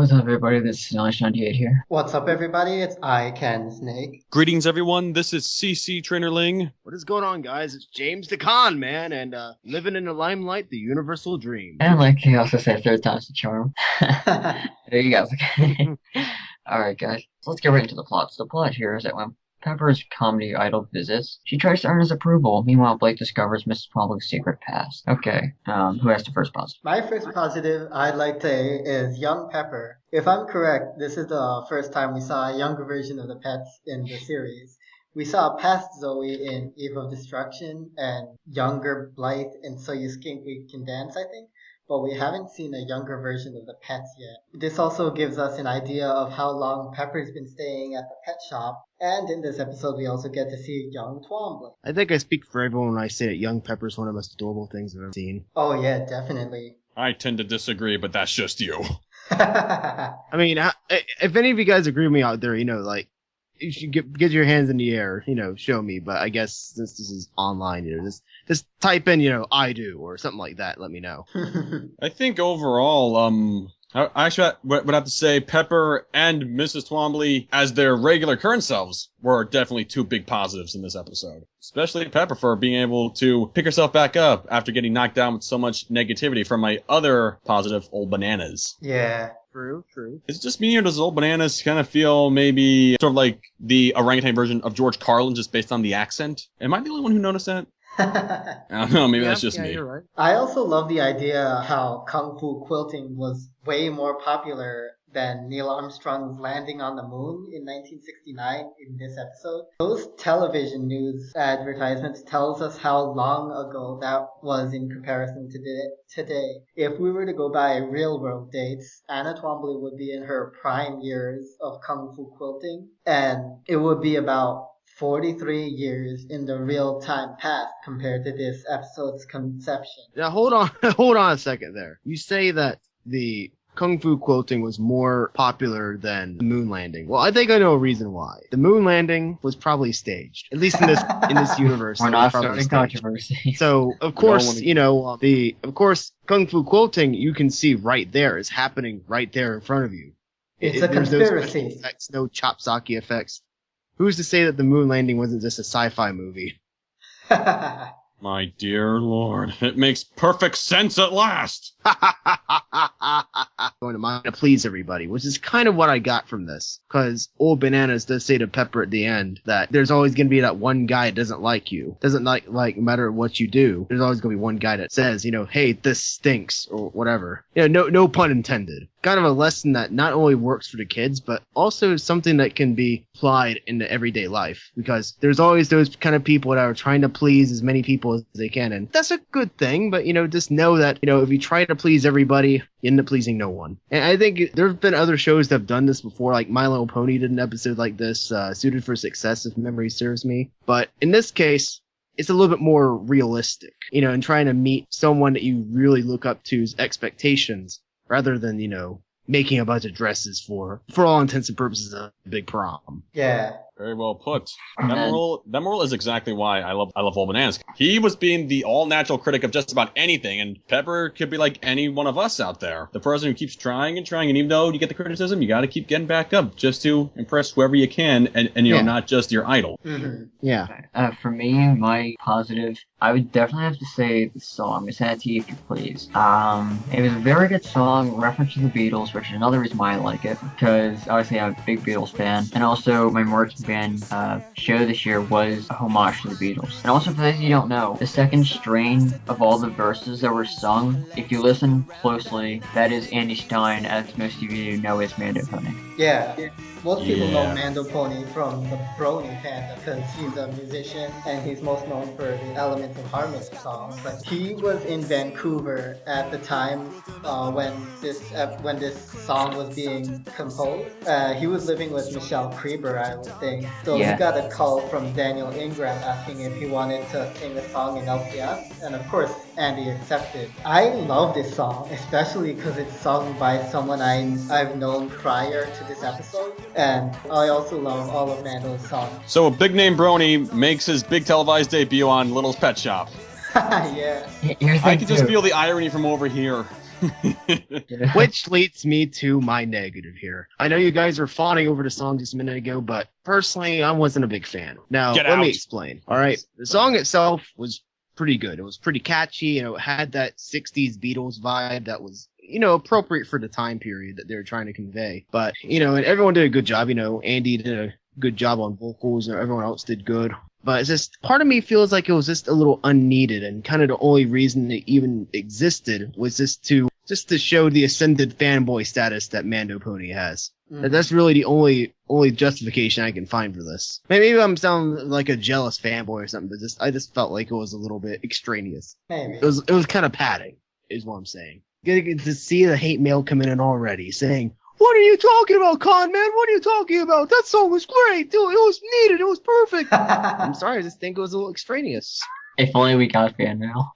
What's up, everybody? This is Alex98 here. What's up, everybody? It's ICanSnake. Greetings, everyone. This is CC Trainor-Ling. What is going on, guys? It's James the Con, man, and living in the limelight, the universal dream. And like he also said, third time's the charm. There you go. Alright, guys. So let's get right into the plot. So the plot here is that when Pepper's comedy idol visits, she tries to earn his approval. Meanwhile, Blake discovers Mrs. Twombly's secret past. Okay, who has the first positive? My first positive I'd like to say is young Pepper. If I'm correct, this is the first time we saw a younger version of the pets in the series. We saw past Zoe in Eve of Destruction and younger Blythe in So You Skink We Can Dance, I think. But we haven't seen a younger version of the pets yet. This also gives us an idea of how long Pepper's been staying at the pet shop. And in this episode, we also get to see young Twombly. I think I speak for everyone when I say that young Pepper's one of the most adorable things I've ever seen. Oh yeah, definitely. I tend to disagree, but that's just you. I mean, if any of you guys agree with me out there, you should get your hands in the air, show me. But I guess since this is online, just type in, I do or something like that. Let me know. I think overall, I actually would have to say Pepper and Mrs. Twombly, as their regular current selves, were definitely two big positives in this episode. Especially Pepper for being able to pick herself back up after getting knocked down with so much negativity from my other positive, Old Bananas. Yeah. True. Is it just me, or does Old Bananas kind of feel maybe sort of like the orangutan version of George Carlin, just based on the accent? Am I the only one who noticed that? I don't know, maybe that's just me. You're right. I also love the idea how Kung Fu quilting was way more popular than Neil Armstrong's landing on the moon in 1969 in this episode. Those television news advertisements tells us how long ago that was in comparison to today. If we were to go by real world dates, Anna Twombly would be in her prime years of Kung Fu quilting, and it would be about 43 years in the real time past compared to this episode's conception. Now hold on a second there. You say that the Kung Fu quilting was more popular than the moon landing. Well, I think I know a reason why. The moon landing was probably staged, at least in this universe. We're not starting controversy. So of course, Kung Fu quilting you can see right there is happening right there in front of you. It's a conspiracy. No special effects, no chopsocky effects. Who's to say that the moon landing wasn't just a sci-fi movie? My dear Lord, it makes perfect sense at last! Going to mind to please everybody, which is kind of what I got from this. Because Old Bananas does say to Pepper at the end that there's always going to be that one guy that doesn't like you. Doesn't like no matter what you do. There's always going to be one guy that says, hey, this stinks, or whatever. No pun intended. Kind of a lesson that not only works for the kids, but also something that can be applied into everyday life. Because there's always those kind of people that are trying to please as many people as they can. And that's a good thing, but, just know that, if you try to please everybody, you end up pleasing no one. And I think there have been other shows that have done this before, like My Little Pony did an episode like this, Suited for Success, if memory serves me. But in this case, it's a little bit more realistic, in trying to meet someone that you really look up to's expectations, rather than, making a bunch of dresses for all intents and purposes, a big prom. Yeah. Very well put. That moral is exactly why I love Old Bananas. He was being the all-natural critic of just about anything, and Pepper could be like any one of us out there. The person who keeps trying, and even though you get the criticism, you gotta keep getting back up just to impress whoever you can, and not just your idol. Mm-hmm. Yeah. For me, my positive, I would definitely have to say the song, Miss Hattie, If You Please. It was a very good song, reference to the Beatles, which is another reason why I like it, because obviously I'm a big Beatles fan, and also my marching band show this year was a homage to the Beatles. And also, for those of you who don't know, the second strain of all the verses that were sung, if you listen closely, that is Andy Stein, as most of you know is Mando Pony. Yeah. Most people know Mando Pony from the Brony Panda because he's a musician and he's most known for the Elements of Harmony songs. But he was in Vancouver at the time when this song was being composed. He was living with Michelle Creeber, I would think. So he got a call from Daniel Ingram asking if he wanted to sing a song in LPS, and of course Andy accepted. I love this song, especially because it's sung by someone I've known prior to this episode. And I also love all of Mando's songs. So a big name Brony makes his big televised debut on Little's Pet Shop. Yeah. I can just feel the irony from over here. Which leads me to my negative here. I know you guys were fawning over the song just a minute ago, but personally, I wasn't a big fan. Now, Get let out. me explain. All right. The song itself was pretty good. It was pretty catchy, and it had that 60s Beatles vibe that was, appropriate for the time period that they were trying to convey. But, and everyone did a good job. Andy did a good job on vocals, and everyone else did good. But it's just, part of me feels like it was just a little unneeded, and kind of the only reason it even existed was just to show the ascended fanboy status that Mando Pony has. That's really the only justification I can find for this. Maybe I'm sounding like a jealous fanboy or something, but I just felt like it was a little bit extraneous. Maybe. It was kind of padding, is what I'm saying. Getting to see the hate mail coming in already, saying, "What are you talking about, Con Man? What are you talking about? That song was great. It was needed. It was perfect." I'm sorry, I just think it was a little extraneous. If only we got fan mail.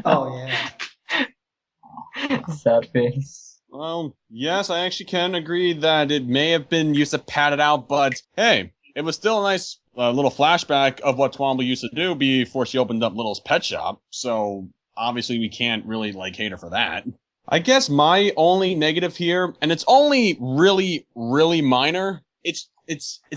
Oh, yeah. Sad face. Well, yes, I actually can agree that it may have been used to pad it out, but hey, it was still a nice little flashback of what Twombly used to do before she opened up Little's pet shop, so obviously we can't really, hate her for that. I guess my only negative here, and it's only really, really minor, it's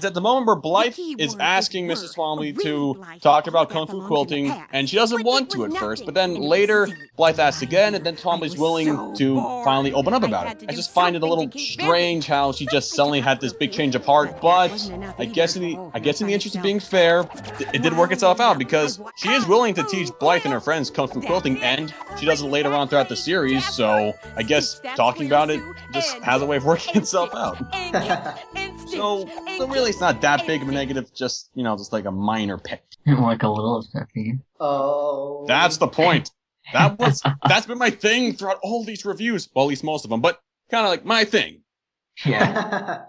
at the moment where Blythe is asking Mrs. Twombly to talk about Kung Fu quilting, and she doesn't want to at first, but then later Blythe asks again, and then Twombly's willing to finally open up about it. I just find it a little strange how she just suddenly had this big change of heart, but I guess in the interest of being fair, it did work itself out, because she is willing to teach Blythe and her friends Kung Fu quilting, and she does it later on throughout the series, so I guess talking about it just has a way of working itself out. So really, it's not that big of a negative. Just just like a minor pet. Like a Littlest pet peeve. Oh. That's the point. That's been my thing throughout all these reviews. Well, at least most of them, but kind of like my thing. Yeah.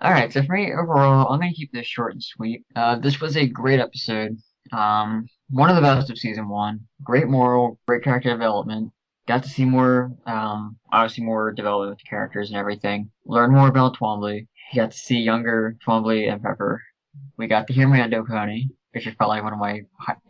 Alright, so for me, overall, I'm gonna keep this short and sweet. This was a great episode. One of the best of season 1. Great moral, great character development. Got to see more, obviously more development with the characters and everything. Learn more about Twombly. You got to see younger Twombly and Pepper. We got to hear Mando Pony, which is probably one of my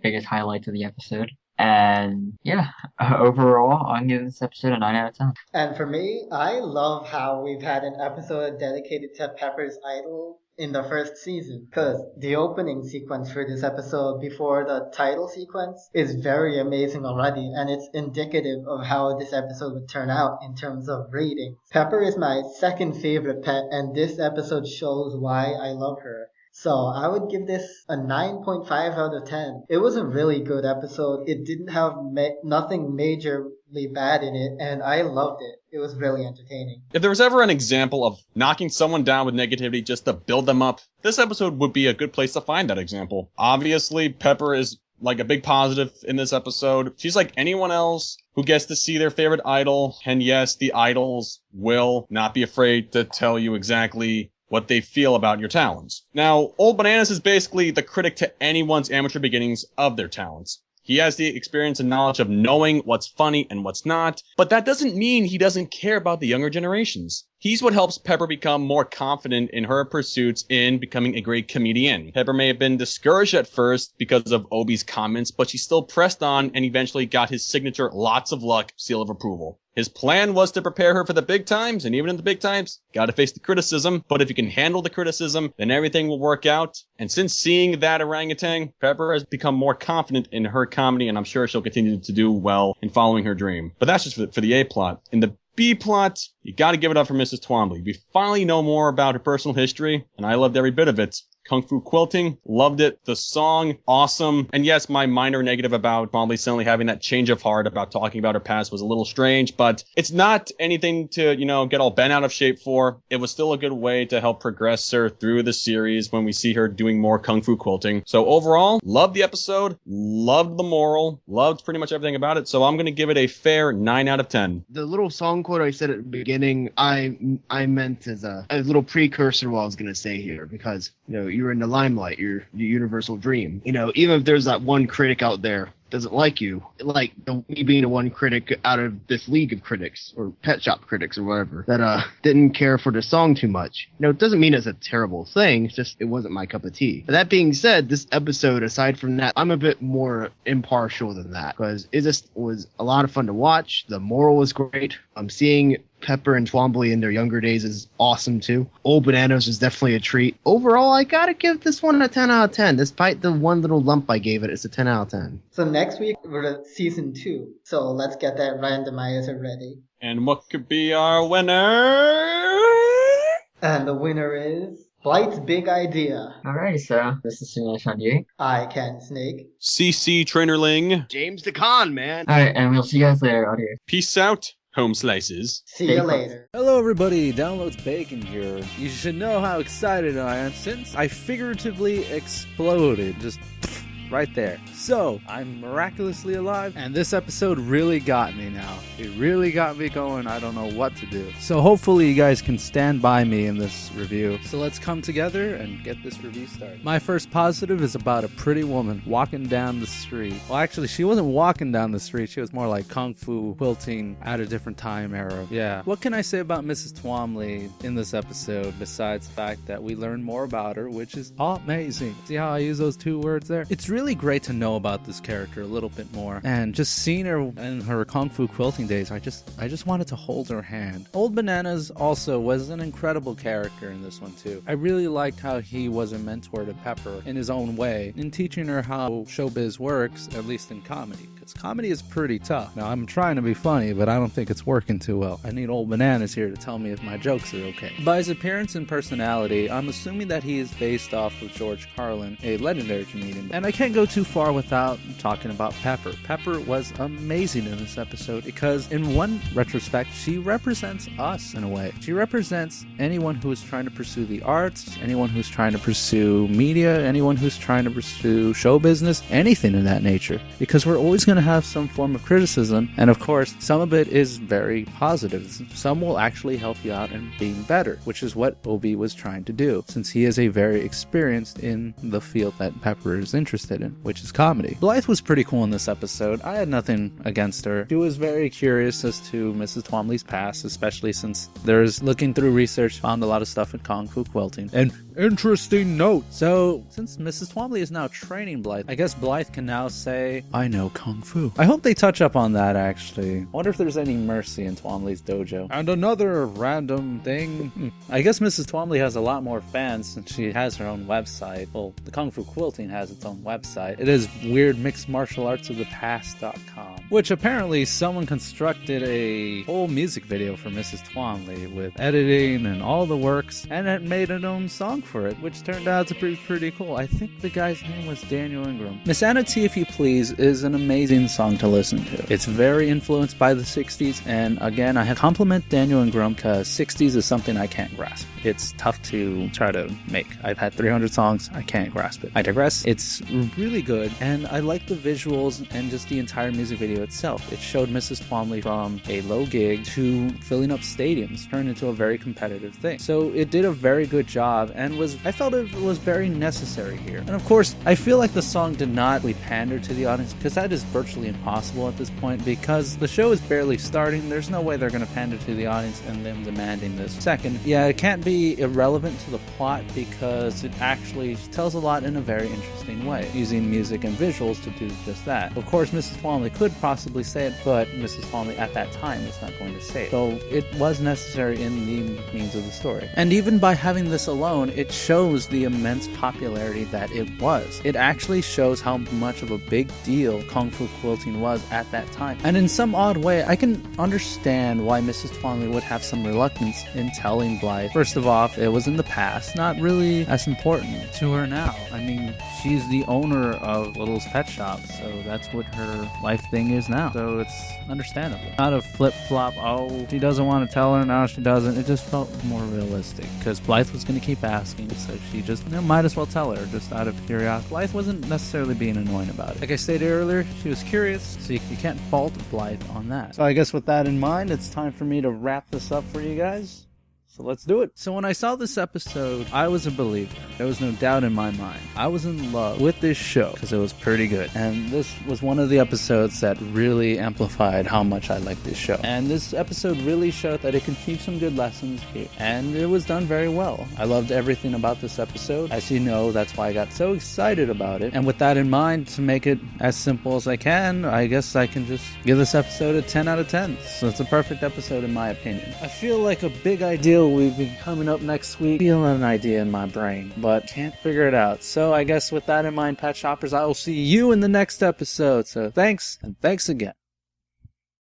biggest highlights of the episode. And yeah, overall, I'm giving this episode a 9 out of 10. And for me, I love how we've had an episode dedicated to Pepper's idol in the first season, because the opening sequence for this episode before the title sequence is very amazing already, and it's indicative of how this episode would turn out in terms of ratings. Pepper is my second favorite pet, and this episode shows why I love her. So I would give this a 9.5 out of 10. It was a really good episode. It didn't have nothing majorly bad in it, and I loved it. It was really entertaining. If there was ever an example of knocking someone down with negativity just to build them up, this episode would be a good place to find that example. Obviously, Pepper is like a big positive in this episode. She's like anyone else who gets to see their favorite idol, and yes, the idols will not be afraid to tell you exactly what they feel about your talents. Now, Old Bananas is basically the critic to anyone's amateur beginnings of their talents. He has the experience and knowledge of knowing what's funny and what's not, but that doesn't mean he doesn't care about the younger generations. He's what helps Pepper become more confident in her pursuits in becoming a great comedian. Pepper may have been discouraged at first because of Obi's comments, but she still pressed on and eventually got his signature lots of luck seal of approval. His plan was to prepare her for the big times, and even in the big times, gotta face the criticism, but if you can handle the criticism, then everything will work out. And since seeing that orangutan, Pepper has become more confident in her comedy, and I'm sure she'll continue to do well in following her dream. But that's just for the A-plot. In the B-plot, you gotta give it up for Mrs. Twombly. We finally know more about her personal history, and I loved every bit of it. Kung Fu quilting, loved it. The song, awesome. And yes, my minor negative about Twombly suddenly having that change of heart about talking about her past was a little strange, but it's not anything to, get all bent out of shape for. It was still a good way to help progress her through the series when we see her doing more Kung Fu quilting. So overall, loved the episode, loved the moral, loved pretty much everything about it, so I'm going to give it a fair 9 out of 10. The little song quote I said at the beginning, I meant as a little precursor to what I was going to say here, because, you're in the limelight, you're the universal dream. Even if there's that one critic out there doesn't like you. Like me being the one critic out of this league of critics, or pet shop critics or whatever, that didn't care for the song too much. It doesn't mean it's a terrible thing, it's just it wasn't my cup of tea. But that being said, this episode, aside from that, I'm a bit more impartial than that, because it just was a lot of fun to watch. The moral was great. I'm seeing Pepper and Twombly in their younger days is awesome too. Old Bananas is definitely a treat. Overall, I gotta give this one a 10 out of 10. Despite the one little lump I gave it, it's a 10 out of 10. So next week, we're at season 2. So let's get that randomizer ready. And what could be our winner? And the winner is Blythe's Big Idea. Alrighty, so this is Simulation D. ICanSnake. CC Trainor-Ling. James DeCon, man. Alright, and we'll see you guys later. Adios. Peace out, home slices. See you later. Hello everybody, Downloads Bacon here. You should know how excited I am since I figuratively exploded, just right there. So, I'm miraculously alive, and this episode really got me now. It really got me going. I don't know what to do. So hopefully you guys can stand by me in this review. So let's come together and get this review started. My first positive is about a pretty woman walking down the street. Well, actually, she wasn't walking down the street. She was more like kung fu quilting at a different time era. Yeah. What can I say about Mrs. Twombly in this episode besides the fact that we learn more about her, which is amazing. See how I use those two words there? It's really great to know about this character a little bit more, and just seeing her in her kung fu quilting days, I just wanted to hold her hand. Old Bananas also was an incredible character in this one too. I really liked how he was a mentor to Pepper in his own way, in teaching her how showbiz works, at least in comedy, because comedy is pretty tough. Now, I'm trying to be funny, but I don't think it's working too well. I need Old Bananas here to tell me if my jokes are okay. By his appearance and personality, I'm assuming that he is based off of George Carlin, a legendary comedian, and I can't go too far without talking about Pepper. Pepper was amazing in this episode because in one retrospect, she represents us in a way. She represents anyone who is trying to pursue the arts, anyone who's trying to pursue media, anyone who's trying to pursue show business, anything of that nature. Because we're always going to have some form of criticism, and of course, some of it is very positive. Some will actually help you out in being better, which is what Obi was trying to do, since he is a very experienced in the field that Pepper is interested in, which is comedy. Blythe was pretty cool in this episode. I had nothing against her. She was very curious as to Mrs. Twombly's past, especially since there's looking through research, found a lot of stuff in kung fu quilting. And interesting note. So, since Mrs. Twombly is now training Blythe, I guess Blythe can now say, I know kung fu. I hope they touch up on that, actually. I wonder if there's any mercy in Twombly's dojo. And another random thing. I guess Mrs. Twombly has a lot more fans since she has her own website. Well, the Kung Fu Quilting has its own website. It is weirdmixedmartialartsofthepast.com, which apparently someone constructed a whole music video for Mrs. Twombly with editing and all the works, and it made an own song for it, which turned out to be pretty cool. I think the guy's name was Daniel Ingram. Miss Anna T, If You Please is an amazing song to listen to. It's very influenced by the 60s, and again, I have to compliment Daniel Ingram because 60s is something I can't grasp. It's tough to try to make. I've had 300 songs, I can't grasp it. I digress. It's really good, and I like the visuals and just the entire music video itself. It showed Mrs. Twombly from a low gig to filling up stadiums, turned into a very competitive thing. So it did a very good job, and I felt it was very necessary here. And of course, I feel like the song did not really pander to the audience, because that is virtually impossible at this point, because the show is barely starting. There's no way they're going to pander to the audience and them demanding this. Second, yeah, it can't be irrelevant to the plot because it actually tells a lot in a very interesting way, using music and visuals to do just that. Of course, Mrs. Twombly could possibly say it, but Mrs. Twombly at that time is not going to say it. So it was necessary in the means of the story. And even by having this alone, it shows the immense popularity that it was. It actually shows how much of a big deal Kung Fu Quilting was at that time. And in some odd way, I can understand why Mrs. Twombly would have some reluctance in telling Blythe. First of all, it was in the past, not really as important to her now. I mean, she's the owner of Littlest Pet Shop, so that's what her life thing is now. So it's understandable. Not a flip-flop, oh, she doesn't want to tell her, now she doesn't. It just felt more realistic, because Blythe was going to keep asking, so she just might as well tell her, just out of curiosity. Blythe wasn't necessarily being annoying about it. Like I stated earlier, she was curious, so you can't fault Blythe on that. So I guess with that in mind, it's time for me to wrap this up for you guys. So let's do it. So when I saw this episode, I was a believer. There was no doubt in my mind. I was in love with this show because it was pretty good. And this was one of the episodes that really amplified how much I like this show. And this episode really showed that it can teach some good lessons here. And it was done very well. I loved everything about this episode. As you know, that's why I got so excited about it. And with that in mind, to make it as simple as I can, I guess I can just give this episode a 10 out of 10. So it's a perfect episode in my opinion. I feel like a big idea will be coming up next week. I feel an idea in my brain, but can't figure it out. So I guess with that in mind, Pet Shoppers, I will see you in the next episode. So thanks, and thanks again.